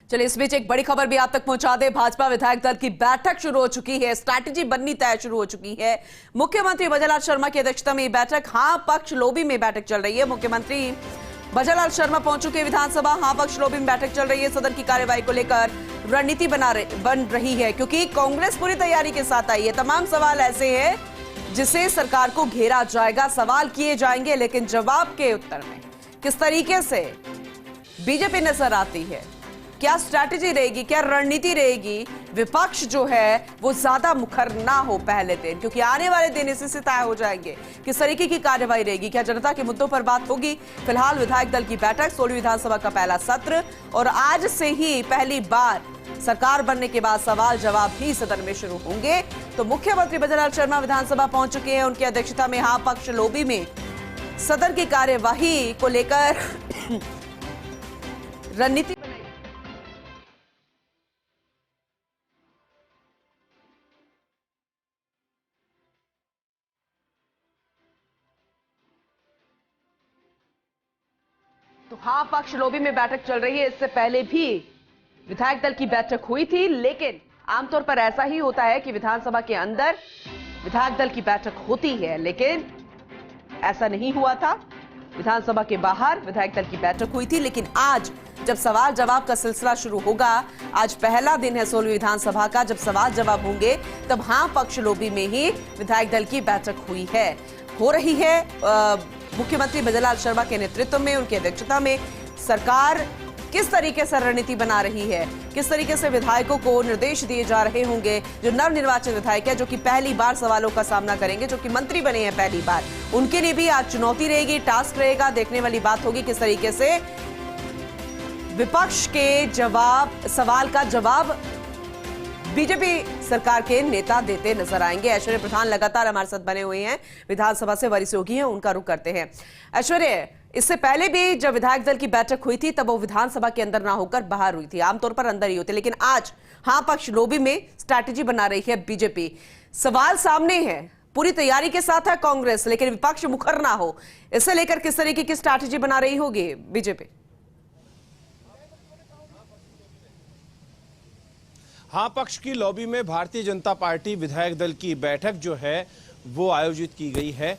चलिए इस बीच एक बड़ी खबर भी आप तक पहुंचा दे। भाजपा विधायक दल की बैठक शुरू हो चुकी है, स्ट्रैटेजी बननी तय शुरू हो चुकी है। मुख्यमंत्री भजनलाल शर्मा की अध्यक्षता में बैठक, हाँ पक्ष लोबी में बैठक चल रही है। मुख्यमंत्री भजनलाल शर्मा पहुंच चुके हैं विधानसभा, हाँ पक्ष लोबी में बैठक चल रही है। सदन की कार्यवाही को लेकर रणनीति बन रही है, क्योंकि कांग्रेस पूरी तैयारी के साथ आई है। तमाम सवाल ऐसे हैं जिसे सरकार को घेरा जाएगा, सवाल किए जाएंगे, लेकिन जवाब के उत्तर में किस तरीके से बीजेपी नजर आती है, क्या स्ट्रैटेजी रहेगी, क्या रणनीति रहेगी, विपक्ष जो है वो ज्यादा मुखर ना हो पहले दिन, क्योंकि आने वाले दिन इसी से तय हो जाएंगे किस तरीके की कार्यवाही रहेगी, क्या जनता के मुद्दों पर बात होगी। फिलहाल विधायक दल की बैठक, 16वीं विधानसभा का पहला सत्र, और आज से ही पहली बार सरकार बनने के बाद सवाल जवाब भी सदन में शुरू होंगे। तो मुख्यमंत्री भजनलाल शर्मा विधानसभा पहुंच चुके हैं, उनकी अध्यक्षता में हाँ पक्ष लोबी में सदन की कार्यवाही को लेकर रणनीति। तो हाँ पक्ष लोबी में बैठक चल रही है। इससे पहले भी विधायक दल की बैठक हुई थी, लेकिन आमतौर पर ऐसा ही होता है कि विधानसभा के अंदर विधायक दल की बैठक होती है, लेकिन ऐसा नहीं हुआ था। विधानसभा के बाहर विधायक दल की बैठक हुई थी, लेकिन आज जब सवाल जवाब का सिलसिला शुरू होगा, आज पहला दिन है 16वीं विधानसभा का, जब सवाल जवाब होंगे तब हाँ पक्ष लोबी में ही विधायक दल की बैठक हो रही है। मुख्यमंत्री भजनलाल शर्मा के नेतृत्व में, उनकी अध्यक्षता में सरकार किस तरीके से रणनीति बना रही है, किस तरीके से विधायकों को निर्देश दिए जा रहे होंगे, जो नवनिर्वाचित विधायक है, जो कि पहली बार सवालों का सामना करेंगे, जो कि मंत्री बने हैं पहली बार, उनके लिए भी आज चुनौती रहेगी, टास्क रहेगा। देखने वाली बात होगी किस तरीके से विपक्ष के सवाल का जवाब बीजेपी सरकार के नेता देते नजर आएंगे। ऐश्वर्य प्रधान लगातार हमारे साथ बने हुए हैं, विधानसभा से वरिष्ठ योगी हैं, उनका रुख करते हैं। ऐश्वर्य, इससे पहले भी जब विधायक दल की बैठक हुई थी तब वो विधानसभा के अंदर ना होकर बाहर हुई थी, आमतौर पर अंदर ही होती, लेकिन आज हाँ पक्ष लोबी में स्ट्रैटेजी बना रही है बीजेपी। सवाल सामने है, पूरी तैयारी के साथ है कांग्रेस, लेकिन विपक्ष मुखर ना हो, इसे लेकर किस तरीके की स्ट्रैटेजी बना रही होगी बीजेपी? हाँ पक्ष की लॉबी में भारतीय जनता पार्टी विधायक दल की बैठक जो है वो आयोजित की गई है।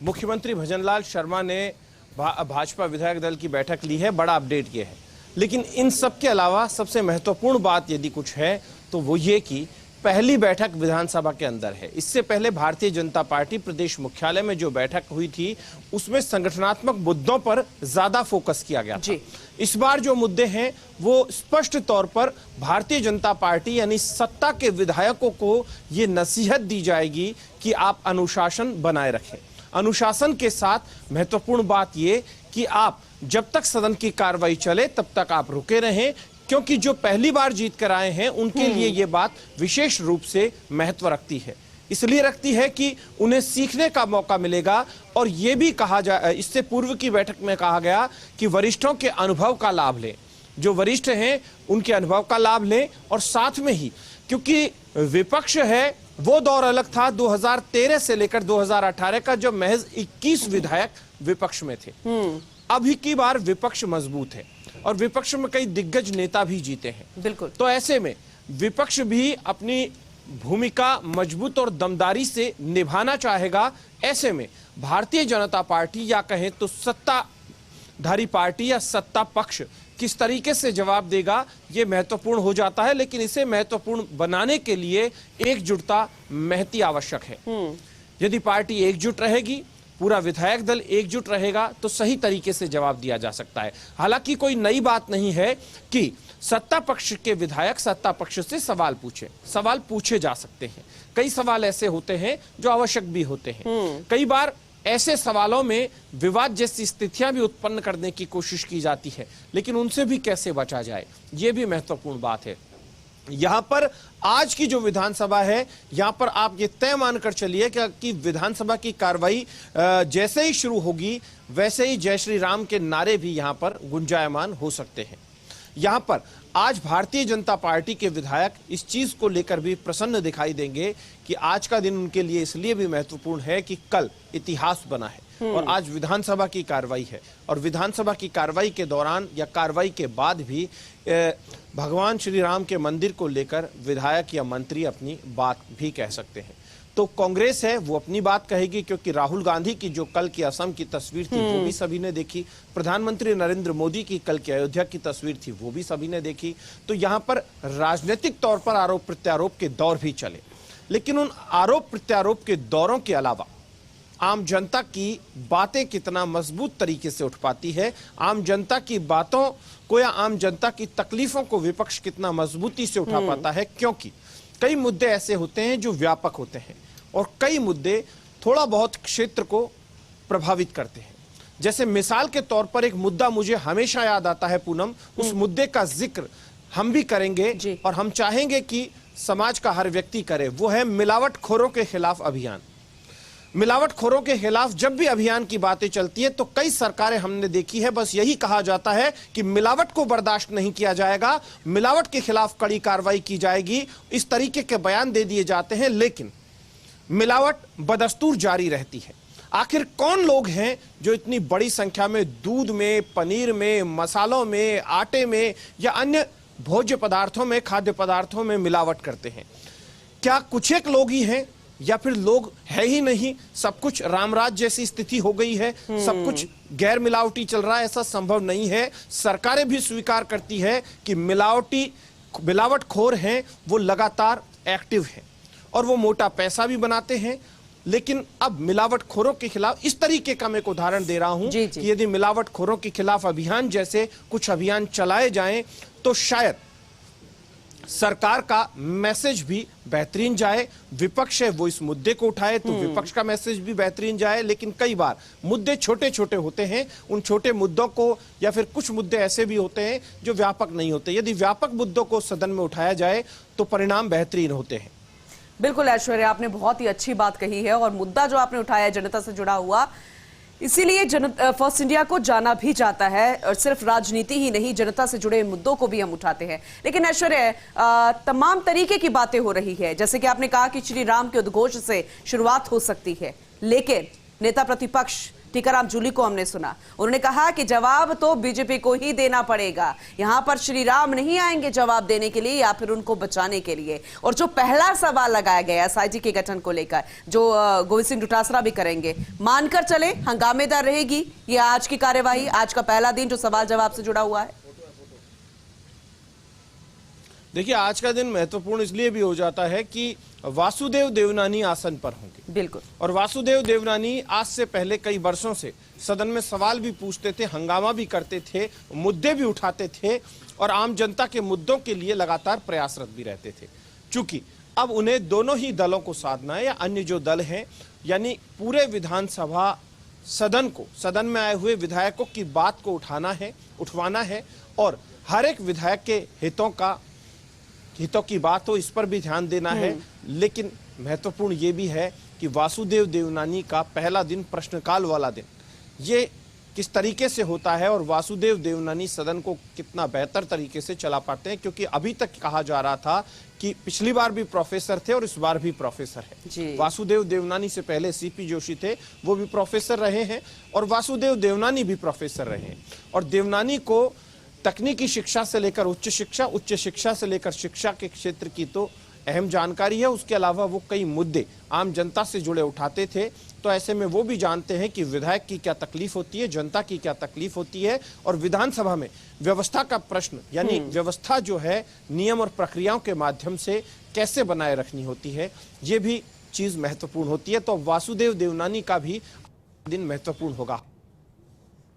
मुख्यमंत्री भजनलाल शर्मा ने भाजपा विधायक दल की बैठक ली है, बड़ा अपडेट ये है। लेकिन इन सब के अलावा सबसे महत्वपूर्ण बात यदि कुछ है तो वो ये कि पहली बैठक विधानसभा के अंदर है। इससे पहले भारतीय जनता पार्टी प्रदेश मुख्यालय में जो बैठक हुई थी उसमें संगठनात्मक मुद्दों पर ज्यादा फोकस किया गया था। इस बार जो मुद्दे हैं वो स्पष्ट तौर पर भारतीय जनता पार्टी यानी सत्ता के विधायकों को ये नसीहत दी जाएगी कि आप अनुशासन बनाए रखें। अनुशासन के साथ महत्वपूर्ण बात ये कि आप जब तक सदन की कार्रवाई चले तब तक आप रुके रहें, क्योंकि जो पहली बार जीत कर आए हैं उनके लिए ये बात विशेष रूप से महत्व रखती है। इसलिए रखती है कि उन्हें सीखने का मौका मिलेगा। और ये भी कहा जा, इससे पूर्व की बैठक में कहा गया कि वरिष्ठों के अनुभव का लाभ लें, जो वरिष्ठ हैं उनके अनुभव का लाभ लें। और साथ में ही क्योंकि विपक्ष है वो दौर अलग था 2013 से लेकर 2018 का, जब महज 21 विधायक विपक्ष में थे। अभी की बार विपक्ष मजबूत है और विपक्ष में कई दिग्गज नेता भी जीते हैं। बिल्कुल। तो ऐसे में विपक्ष भी अपनी भूमिका मजबूत और दमदारी से निभाना चाहेगा। ऐसे में भारतीय जनता पार्टी या कहें तो सत्ताधारी पार्टी या सत्ता पक्ष किस तरीके से जवाब देगा ये महत्वपूर्ण हो जाता है। लेकिन इसे महत्वपूर्ण बनाने के लिए एकजुटता महती आवश्यक है। यदि पार्टी एकजुट रहेगी, पूरा विधायक दल एकजुट रहेगा तो सही तरीके से जवाब दिया जा सकता है। हालांकि कोई नई बात नहीं है कि सत्ता पक्ष के विधायक सत्ता पक्ष से सवाल पूछे जा सकते हैं। कई सवाल ऐसे होते हैं जो आवश्यक भी होते हैं। कई बार ऐसे सवालों में विवाद जैसी स्थितियां भी उत्पन्न करने की कोशिश की जाती है, लेकिन उनसे भी कैसे बचा जाए ये भी महत्वपूर्ण बात है। यहां पर आज की जो विधानसभा है, यहां पर आप ये तय मानकर चलिए कि विधानसभा की कार्रवाई जैसे ही शुरू होगी वैसे ही जय श्री राम के नारे भी यहां पर गुंजायमान हो सकते हैं। यहाँ पर आज भारतीय जनता पार्टी के विधायक इस चीज को लेकर भी प्रसन्न दिखाई देंगे कि आज का दिन उनके लिए इसलिए भी महत्वपूर्ण है कि कल इतिहास बना है और आज विधानसभा की कार्रवाई है और विधानसभा की कार्रवाई के दौरान या कार्रवाई के बाद भी भगवान श्री राम के मंदिर को लेकर विधायक या मंत्री अपनी बात भी कह सकते हैं। तो कांग्रेस है वो अपनी बात कहेगी, क्योंकि राहुल गांधी की जो कल की असम की तस्वीर थी वो भी सभी ने देखी, प्रधानमंत्री नरेंद्र मोदी की कल की अयोध्या की तस्वीर थी वो भी सभी ने देखी। तो यहाँ पर राजनीतिक तौर पर आरोप प्रत्यारोप के दौर भी चले, लेकिन उन आरोप प्रत्यारोप के दौरों के अलावा आम जनता की बातें कितना मजबूत तरीके से उठ पाती है, आम जनता की बातों को या आम जनता की तकलीफों को विपक्ष कितना मजबूती से उठा पाता है, क्योंकि कई मुद्दे ऐसे होते हैं जो व्यापक होते हैं और कई मुद्दे थोड़ा बहुत क्षेत्र को प्रभावित करते हैं। जैसे मिसाल के तौर पर एक मुद्दा मुझे हमेशा याद आता है पूनम, उस मुद्दे का जिक्र हम भी करेंगे और हम चाहेंगे कि समाज का हर व्यक्ति करे, वो है मिलावटखोरों के खिलाफ अभियान। मिलावटखोरों के खिलाफ जब भी अभियान की बातें चलती है तो कई सरकारें हमने देखी है, बस यही कहा जाता है कि मिलावट को बर्दाश्त नहीं किया जाएगा, मिलावट के खिलाफ कड़ी कार्रवाई की जाएगी, इस तरीके के बयान दे दिए जाते हैं, लेकिन मिलावट बदस्तूर जारी रहती है। आखिर कौन लोग हैं जो इतनी बड़ी संख्या में दूध में, पनीर में, मसालों में, आटे में या अन्य भोज्य पदार्थों में, खाद्य पदार्थों में मिलावट करते हैं? क्या कुछ एक लोग ही हैं या फिर लोग है ही नहीं, सब कुछ रामराज जैसी स्थिति हो गई है, सब कुछ गैर मिलावटी चल रहा है? ऐसा संभव नहीं है। सरकारें भी स्वीकार करती है कि मिलावटखोर हैं, वो लगातार एक्टिव हैं और वो मोटा पैसा भी बनाते हैं। लेकिन अब मिलावटखोरों के खिलाफ इस तरीके का मैं एक उदाहरण दे रहा हूं कि यदि मिलावटखोरों के खिलाफ अभियान जैसे कुछ अभियान चलाए जाएं तो शायद सरकार का मैसेज भी बेहतरीन जाए, विपक्ष है वो इस मुद्दे को उठाए तो विपक्ष का मैसेज भी बेहतरीन जाए। लेकिन कई बार मुद्दे छोटे छोटे होते हैं, उन छोटे मुद्दों को या फिर कुछ मुद्दे ऐसे भी होते हैं जो व्यापक नहीं होते, यदि व्यापक मुद्दों को सदन में उठाया जाए तो परिणाम बेहतरीन होते हैं। बिल्कुल ऐश्वर्या, आपने बहुत ही अच्छी बात कही है और मुद्दा जो आपने उठाया है जनता से जुड़ा हुआ, इसीलिए फर्स्ट इंडिया को जाना भी जाता है और सिर्फ राजनीति ही नहीं, जनता से जुड़े मुद्दों को भी हम उठाते हैं। लेकिन ऐश्वर्या, तमाम तरीके की बातें हो रही है, जैसे कि आपने कहा कि श्री राम के उद्घोष से शुरुआत हो सकती है, लेकिन नेता प्रतिपक्ष टीकाराम जूली को हमने सुना, उन्होंने कहा कि जवाब तो बीजेपी को ही देना पड़ेगा, यहां पर श्री राम नहीं आएंगे जवाब देने के लिए या फिर उनको बचाने के लिए। और जो पहला सवाल लगाया गया एसआईटी के गठन को लेकर, जो गोविंद सिंह डोटासरा भी करेंगे, मानकर चले हंगामेदार रहेगी ये आज की कार्यवाही, आज का पहला दिन जो सवाल जवाब से जुड़ा हुआ है? देखिए, आज का दिन महत्वपूर्ण इसलिए भी हो जाता है कि वासुदेव देवनानी आसन पर होंगे। बिल्कुल। और वासुदेव देवनानी आज से पहले कई वर्षों से सदन में सवाल भी पूछते थे, हंगामा भी करते थे, मुद्दे भी उठाते थे और आम जनता के मुद्दों के लिए लगातार प्रयासरत भी रहते थे। चूंकि अब उन्हें दोनों ही दलों को साधना है या अन्य जो दल हैं, यानी पूरे विधानसभा सदन को, सदन में आए हुए विधायकों की बात को उठवाना है और हर एक विधायक के हितों की बात हो, इस पर भी ध्यान देना है। लेकिन महत्वपूर्ण ये भी है कि वासुदेव देवनानी का पहला दिन प्रश्नकाल वाला दिन, ये किस तरीके से होता है और वासुदेव देवनानी सदन को कितना बेहतर तरीके से चला पाते हैं, क्योंकि अभी तक कहा जा रहा था कि पिछली बार भी प्रोफेसर थे और इस बार भी प्रोफेसर है। वासुदेव देवनानी से पहले सीपी जोशी थे, वो भी प्रोफेसर रहे हैं और वासुदेव देवनानी भी प्रोफेसर रहे हैं। और देवनानी को तकनीकी शिक्षा से लेकर उच्च शिक्षा से लेकर शिक्षा के क्षेत्र की तो अहम जानकारी है। उसके अलावा वो कई मुद्दे आम जनता से जुड़े उठाते थे, तो ऐसे में वो भी जानते हैं कि विधायक की क्या तकलीफ होती है, जनता की क्या तकलीफ होती है और विधानसभा में व्यवस्था का प्रश्न, यानी व्यवस्था जो है नियम और प्रक्रियाओं के माध्यम से कैसे बनाए रखनी होती है, ये भी चीज महत्वपूर्ण होती है। तो वासुदेव देवनानी का भी दिन महत्वपूर्ण होगा।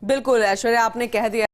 बिल्कुल ऐश्वर्या, आपने कह दिया।